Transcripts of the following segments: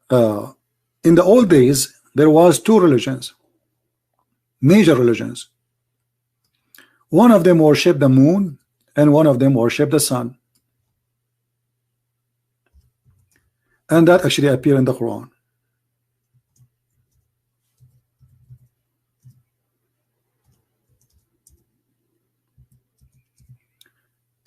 uh, in the old days there was two religions, major religions. One of them worshiped the moon and one of them worshiped the sun, and that actually appeared in the Quran.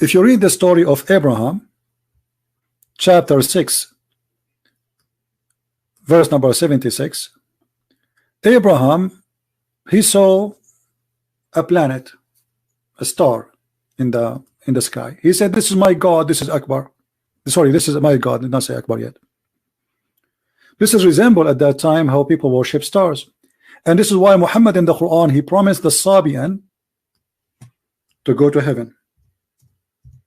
If you read the story of Abraham, chapter 6, verse number 76, Abraham, he saw a planet, a star in the sky. He said, "This is my God, this is Akbar." Sorry, this is my God, did not say Akbar yet. This is resemble at that time how people worship stars. And this is why Muhammad in the Quran, he promised the Sabian to go to heaven.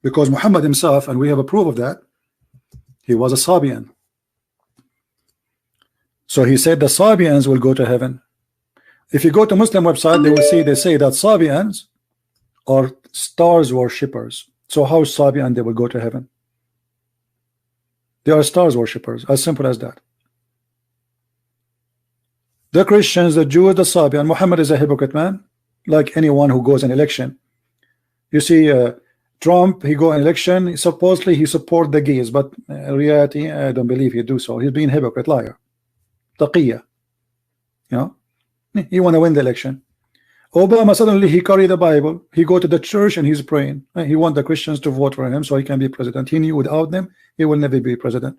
Because Muhammad himself, and we have a proof of that, he was a Sabian. So he said the Sabians will go to heaven. If you go to Muslim website, they will see, they say that Sabians are stars worshippers. So how is Sabian they will go to heaven? They are stars worshippers, as simple as that. The Christians, the Jews, the Sabian, Muhammad is a hypocrite man, like anyone who goes in election. You see, Trump, he go in election, supposedly he support the gays, but in reality, I don't believe he do so. He's being hypocrite, liar, taqiyya. You know, he want to win the election. Obama, suddenly he carry the Bible, he go to the church and he's praying. He want the Christians to vote for him so he can be president. He knew without them he will never be president.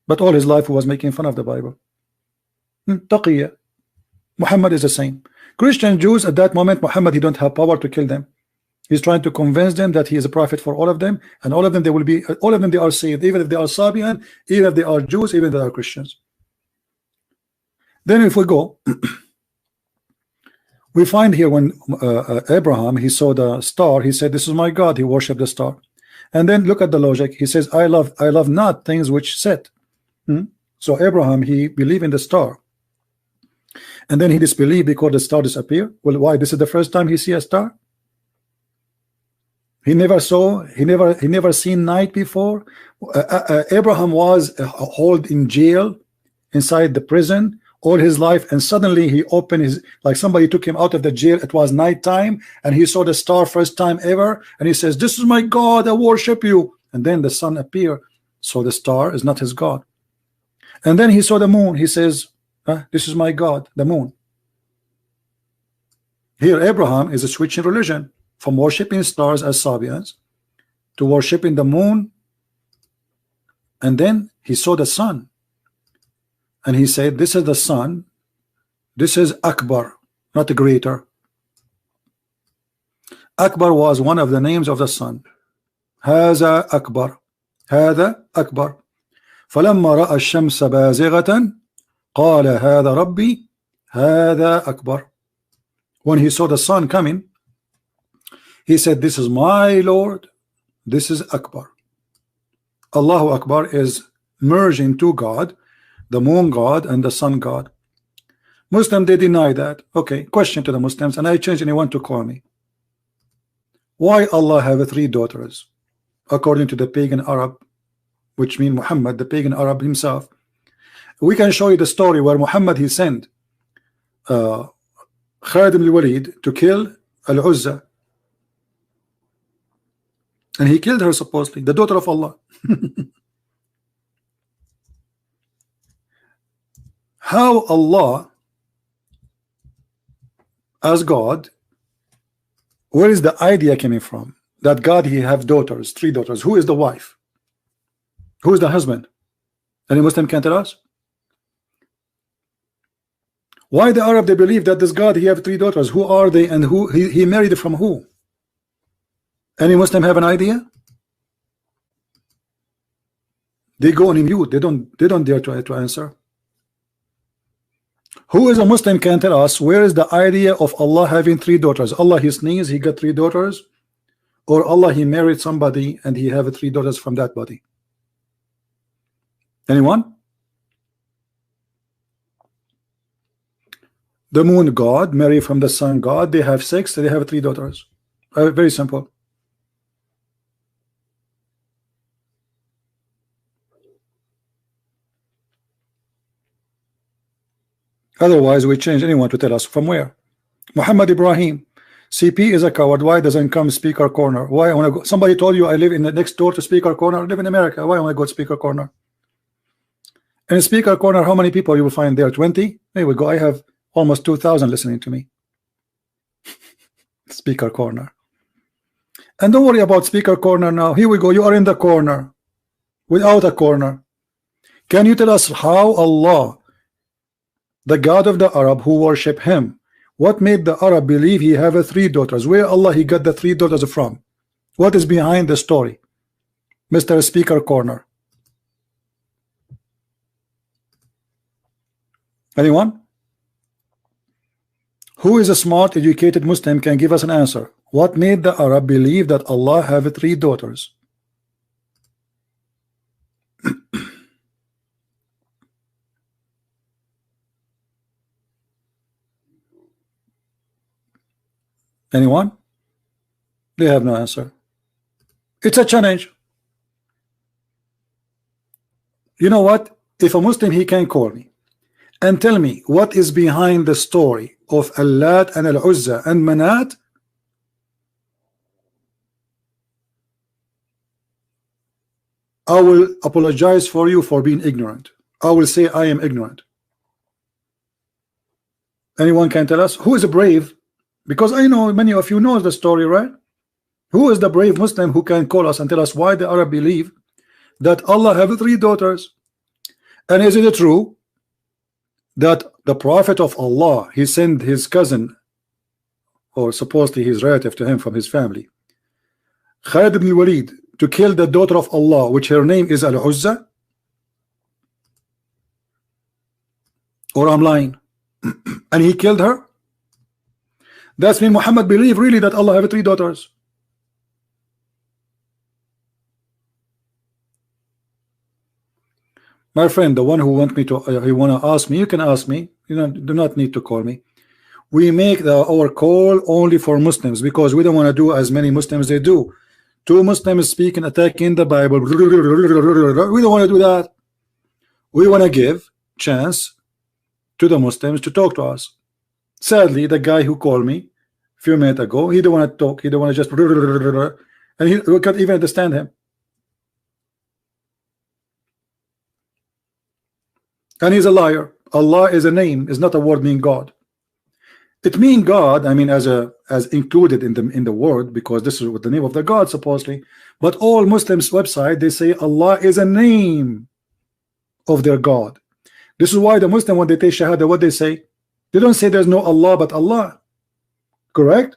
But all his life he was making fun of the Bible. Taqiyya. Muhammad is the same. Christian Jews at that moment, Muhammad, he don't have power to kill them. He's trying to convince them that he is a prophet for all of them, and all of them they will be, all of them they are saved, even if they are Sabian, even if they are Jews, even if they are Christians. Then if we go, we find here when Abraham, he saw the star, he said, "This is my God." He worshipped the star. And then look at the logic. He says, I love not things which set. So Abraham, he believed in the star. And then he disbelieved because the star disappeared. Well, why? This is the first time he see a star. He never saw, he never seen night before. Abraham was held in jail inside the prison all his life, and suddenly he opened his, like somebody took him out of the jail. It was night time and he saw the star first time ever, and he says, "This is my God, I worship you." And then the sun appeared, so the star is not his God. And then he saw the moon. He says, "This is my God, the moon." Here Abraham is switching religion from worshiping stars as Sabians to worshiping the moon. And then he saw the sun and he said, "This is the sun, this is Akbar, not the greater." Akbar was one of the names of the sun. هذا أكبر, هذا أكبر. فلما رأى الشمس بازغة قال هذا ربي هذا أكبر. When he saw the sun coming, he said, "This is my Lord, this is Akbar." Allahu Akbar is merging to God, the moon God and the sun God. Muslim, they deny that. Okay, question to the Muslims, and I change anyone to call me. Why Allah have 3 daughters according to the pagan Arab, which mean Muhammad, the pagan Arab himself? We can show you the story where Muhammad, he sent Khalid ibn al-Walid to kill Al-Uzza, and he killed her, supposedly the daughter of Allah. How Allah as God, where is the idea coming from that God he have daughters, 3 daughters? Who is the wife? Who is the husband? Any Muslim can tell us? Why the Arab they believe that this God he have 3 daughters? Who are they, and who he married from who? Any Muslim have an idea? They go on mute. They don't dare to answer. Who is a Muslim can tell us where is the idea of Allah having 3 daughters? Allah he sneezed, he got 3 daughters, or Allah he married somebody and he have 3 daughters from that body? Anyone? The moon God marry from the sun God. They have 6, they have 3 daughters. Very simple. Otherwise, we change anyone to tell us from where. Muhammad Ibrahim, CP is a coward. Why doesn't come speaker corner? Why I want to go? Somebody told you I live in the next door to speaker corner. I live in America. Why I want to go to speaker corner? And in speaker corner, how many people you will find there? 20? There we go. I have almost 2,000 listening to me. Speaker corner. And don't worry about speaker corner now. Here we go. You are in the corner without a corner. Can you tell us how Allah, the God of the Arab who worship him, what made the Arab believe he have 3 daughters? Where Allah he got the 3 daughters from? What is behind the story? Mr. Speaker Corner. Anyone? Who is a smart, educated Muslim can give us an answer? What made the Arab believe that Allah have 3 daughters? Anyone? They have no answer. It's a challenge. You know what? If a Muslim, he can call me and tell me what is behind the story of Allat and Al-Uzza and Manat, I will apologize for you for being ignorant. I will say I am ignorant. Anyone can tell us who is brave? Because I know many of you know the story, right? Who is the brave Muslim who can call us and tell us why the Arab believe that Allah have 3 daughters? And is it true that the Prophet of Allah, he sent his cousin, or supposedly his relative to him from his family, Khalid ibn Walid, to kill the daughter of Allah, which her name is Al-Uzza? Or I'm lying? And he killed her? That's mean Muhammad believe really that Allah have 3 daughters. My friend, the one who want me to, he want to ask me, you can ask me. You know, do not need to call me. We make our call only for Muslims because we don't want to do as many Muslims they do. 2 Muslims speak and attack in the Bible. We don't want to do that. We want to give chance to the Muslims to talk to us. Sadly, the guy who called me a few minutes ago, he don't want to talk. He don't want to just, and we can't even understand him. And he's a liar. Allah is a name, is not a word meaning God. It means God, I mean, as included in the word, because this is what the name of the God supposedly. But all Muslims website, they say Allah is a name of their God. This is why the Muslim, when they take Shahada, what they say? They don't say there's no Allah but Allah. Correct?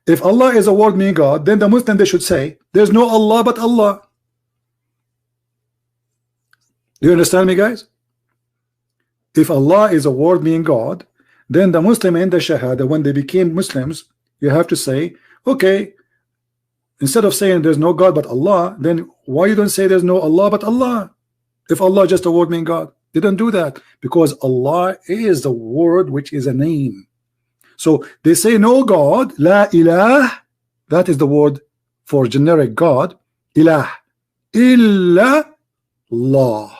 If Allah is a word meaning God, then the Muslim, they should say there's no Allah but Allah. Do you understand me, guys? If Allah is a word meaning God, then the Muslim in the Shahada, when they became Muslims, you have to say, okay, instead of saying there's no God but Allah, then why you don't say there's no Allah but Allah? If Allah just a word meaning God, they don't do that because Allah is the word which is a name. So they say no God, la ilah, that is the word for generic God, ilah, illa Allah.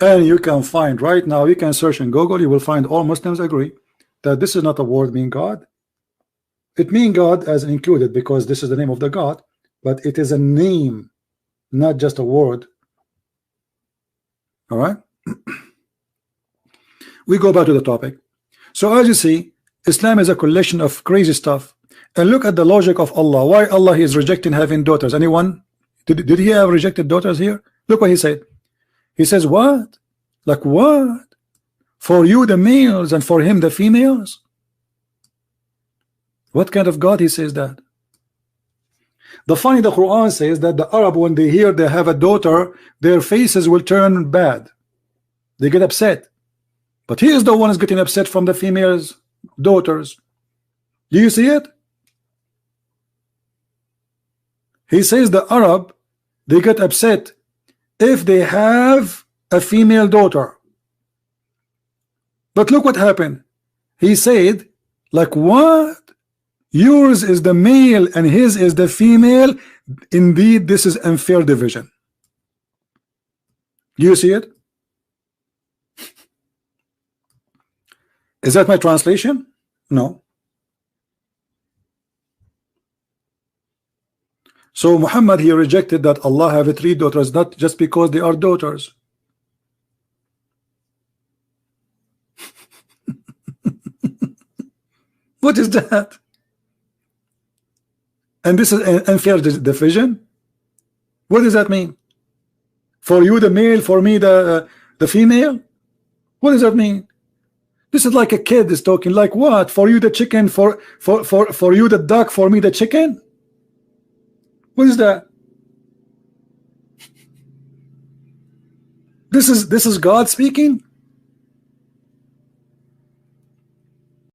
And you can find right now, you can search in Google, you will find all Muslims agree that this is not a word mean God. It means God as included because this is the name of the God, but it is a name, not just a word. All right. We go back to the topic. So as you see, Islam is a collection of crazy stuff. And look at the logic of Allah. Why Allah is rejecting having daughters? Anyone? Did he have rejected daughters here? Look what he said. He says, what? Like what? For you the males and for him the females? What kind of God he says that? The Quran says that the Arab, when they hear they have a daughter, their faces will turn bad. They get upset. But he is the one who's getting upset from the females' daughters. Do you see it? He says the Arab, they get upset if they have a female daughter. But look what happened. He said, like what? Yours is the male and his is the female. Indeed, this is unfair division. Do you see it? Is that my translation? No. So Muhammad, he rejected that Allah have 3 daughters, not just because they are daughters. What is that? And this is an unfair division. What does that mean? For you the male, for me the female? What does that mean? This is like a kid is talking. Like what? For you the chicken, for you the duck, for me the chicken? What is that? This is God speaking?